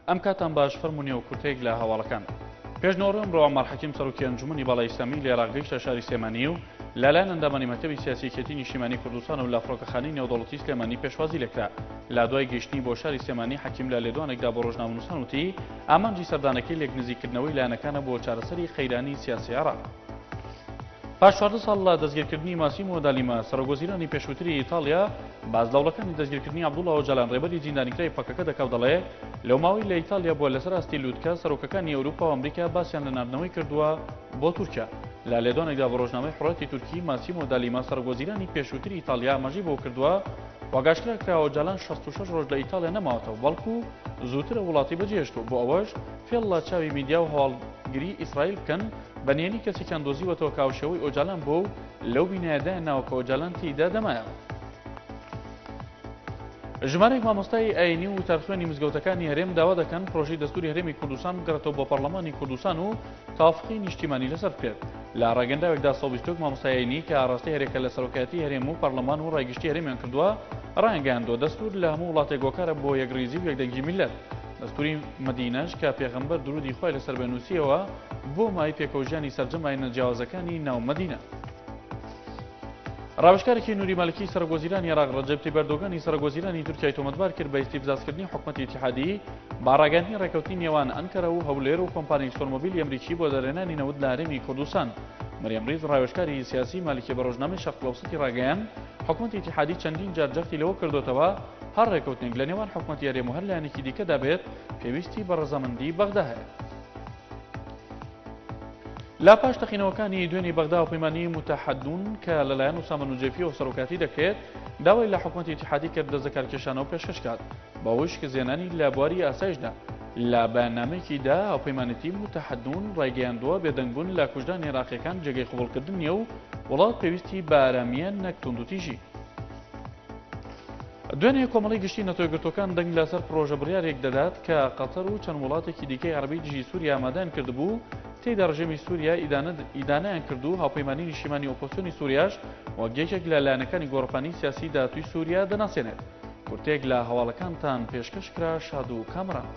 ئەم کاتان باش فەرمونیە و کورتێک لە هەواڵەکان. پێشنەوەڕۆ ئەمڕۆ عەمار حەکیم سەرۆکی ئەنجومەنی باڵای ئیسلامی لە عێراق گەیشتە شاری سلێمانی و لەلایەن ئەندامانی مەکتەبی سیاسیەتی نیشتیمانی کوردستان و لە فڕۆکەخانەی نێودەوڵەتی سلێمانی پێشوازی لێکرا. لە دوای گەیشتنی بۆ شاری سلێمانی حەکیم لە لێدوانێکدا بۆ ڕۆژنامەنووسان وتی ئامانجی سەردانەکەی لێکنزیکردنەوەی لایەنەکانە بۆ چارەسەری خەیرانی سیاسی عێراق. پاش 14 ساڵ لە دەستگیرکردنی ماسیمۆ دالیما سەرۆکوەزیرانی پێشووتری ئیتالیا بازداوڵەکانی دەستگیرکردنی عەبدوڵڵا ئۆجالان ڕێبەری زیندانیکرای پەکەکە دەکەوت دەڵێ لەو ماوەی لە ئیتالیا بووە لەسەر ئاستی لووتکە سەرۆکەکانی ئەوروپا و ئەمریکا باسییان لە ناردنەوەی کردووە بۆ تورکیا. لە لێدوانێکدا بە ڕۆژنامەی حڕەتی تورکی ماسیمۆ دالیما سەرۆکوەزیرانی پێشووتری ئیتالیا ئاماژەی بۆ کردووە واگاشکرا کراوە ئۆجالان 66 ڕۆژ لە ئیتالیا نەماوەتەوە بەڵکو زووترە وڵاتی بەجێهێشتووە بۆ ئەوەش فێڵ لە چاوی میدیا و هەواڵگری ئیسرائیل بکەن بەنیێنی کەسێکیان دۆزیوەتەوە کاوشەوەی ئۆجالان بۆ و لەو بینایەدایە ناوەکە ئۆجالان تێیدا دەمایەوە. ژمارەی مامۆستای ئاینی و تەرخوێنی مزگەوتەکانی هەرێم داوا دەکەن پرۆژەی دەستوری هەرێمی کوردستان بگەڕێتەوە بۆ پەرلەمانی کوردستان و تاوافقی نیشتیمانی لەسەر بکرێت. لە ڕاگەنداوێکدا 121 مامۆستای ئاینی کە ئاڕاستەی هەرێکە لە سەرۆکایەتی هەرێم و پەرلەمان و ڕایگەشتی هەرێمیان کردووە ڕایانگەیاندووە دەستور لە هەموو وڵاتێک هۆکارە بۆ یەکڕێزی و یەکدەنگی میلەت. دەستوری مەدینەش کە پێغەمبەر درودی خۆی لەسەر بنووسیەوە بۆ مای پێکەوژیانی سەرجەمای نەجیاوازەکانی ناو مەدینە. ڕاوشکارێکی نوری مەلکی سەرۆکوەزیرانی عێراق ڕەجەب تەیب ئەردۆغانی سەرۆکوەزیرانی تورکیای تۆمەتبار کرد بە ئیستیفزازکردنی حکوومەتی ئیتیحادی با ڕاگەاندنی ڕێکەوتی نێوان ئەنکەرە و هەولێر و کۆمپانیای ئۆتۆمۆبیلی ئەمریکی بۆ دەرهێنانی نەوت لە هەرێمی کوردستان. مەریەم ڕیز ڕاوشکاری سیاسی مالیکی بە ڕۆژنامەی شەرق ئەوسەتی ڕاگەیاند حکوومەتی ئیتیحادی چەندین جار جەختی لەوە کردوتەوە هەر ڕێکەوتنێک لە نێوان حکوومەتی هەرێم و هەر لایەنێکی دیکەدا بێت پێویستی بە ڕەزامەندی بەغدا هەیە. لا پاش تەقینەوەکانی دوێنێ بەغدا و پەیمانی متەحەدون کە لەلایەن ئوسامە نوجەفیەوە سەرۆکاتی دەکرێت داوای لە حکوومەتی ئیتیحادی کرد دەستبەکارکێشانەوە پێشکەش کات بەوەش کە زیێنانی لە بواری ئاسایشدا. لە بەیاننامەیەکیدا هاوپەیمانەتی متەحەدون ڕایگەیاندووە بێدەنگبوون لە کوژدانی عێراقیەکان جێگەی قبوڵکردن نیە و وڵات پێویستی بە ئارامیە نەک توندوتیژی. دوێنێ کۆمەڵی گشتی نەتۆیەکگرتوەکان دەنگ لەسەر پرۆژە بڕیارێک دەدات کە قەتەر و چەند وڵاتێکی دیکەی عەرەبی دژی سووریا ئامادەیان کردبوو تێیدا ڕژێمی سووریا ئیدانەیان کردو هاوپەیمانی نیشتیمانی ئۆپۆزیسیۆنی سووریاش وەک یەکێک لە لایەنەکانی گۆڕەپانی سیاسی داهاتووی سووریا دەناسێنێت. کورتێک لە هەواڵەکانتان پێشکەش کرا شاد و کامران.